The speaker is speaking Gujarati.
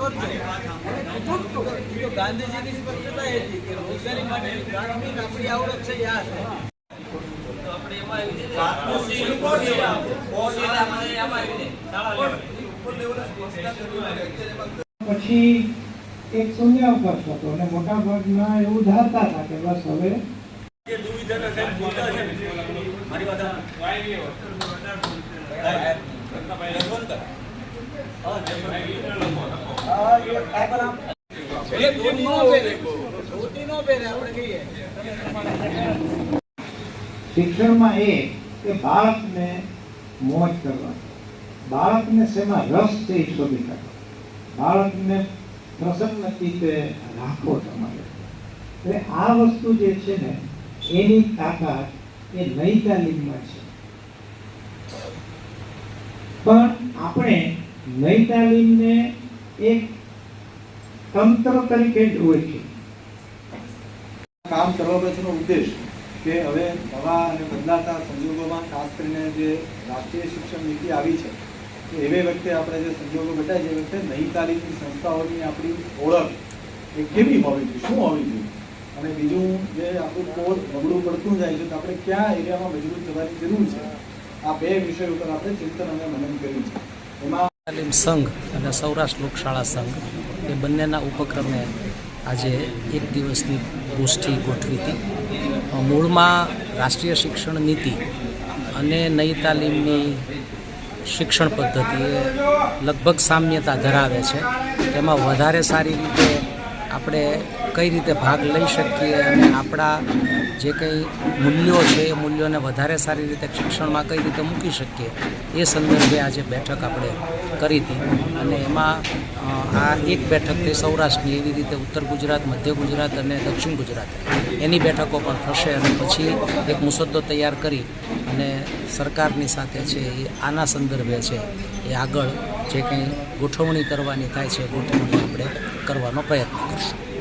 કરજો। ગાંધીજીની સ્પષ્ટતા એ હતી કે રોજગારી માટેની પ્રાથમિક આપણી આવડત છે યાદ પછી એક શૂન્યાવકાશ હતો અને મોટા ભાગના એવું ધારતા હતા કે બસ હવે શિક્ષણમાં એ કે બાળકને મોજ કરવા, બાળકને શેમાં રસ છે એ શોધી કાઢો, બાળકને પ્રસન્ન ચિત્તે રાખો તમારે। એટલે આ વસ્તુ જે છે ને એની તાકાત એ નઈ તાલીમમાં છે। પણ આપણે નઈ તાલીમને એક તંત્ર તરીકે જોઈએ છીએ। કામ કરવા પાછળનો ઉદ્દેશ કે હવે નવા અને બદલાતા સંજોગોમાં ખાસ કરીને જે રાષ્ટ્રીય શિક્ષણ નીતિ આવી છે એવે વખતે આપણે જે સંજોગો બતાય છે એ વખતે નઈ તાલીમની સંસ્થાઓની આપણી ઓળખ એ કેવી હોવી જોઈએ, શું હોવી જોઈએ, અને બીજું જે આપણું કોર નબળું પડતું જાય છે તો આપણે કયા એરિયામાં મજબૂત થવાની જરૂર છે, આ બે વિષય ઉપર આપણે ચિંતન અને મનન કર્યું છે। એમાં તાલીમ સંઘ અને સૌરાષ્ટ્ર લોકશાળા સંઘ એ બંનેના ઉપક્રમે આજે એક દિવસની ગોષ્ઠી ગોઠવી હતી। મૂળમાં રાષ્ટ્રીય શિક્ષણ નીતિ અને નઈ તાલીમની શિક્ષણ પદ્ધતિ એ લગભગ સામ્યતા ધરાવે છે। તેમાં વધારે સારી રીતે આપણે કઈ રીતે ભાગ લઈ શકીએ અને આપણા જે કંઈ મૂલ્યો છે એ મૂલ્યોને વધારે સારી રીતે શિક્ષણમાં કઈ રીતે મૂકી શકીએ એ સંદર્ભે આજે બેઠક આપણે કરી હતી। અને એમાં આ એક બેઠક થઈ સૌરાષ્ટ્રની, એવી રીતે ઉત્તર ગુજરાત, મધ્ય ગુજરાત અને દક્ષિણ ગુજરાત એની બેઠકો પણ થશે અને પછી એક મુસદ્દો તૈયાર કરી અને સરકારની સાથે છે એ આના સંદર્ભે છે એ આગળ જે કંઈ ગોઠવણી કરવાની થાય છે ગોઠવણી આપણે કરવાનો પ્રયત્ન કરશું।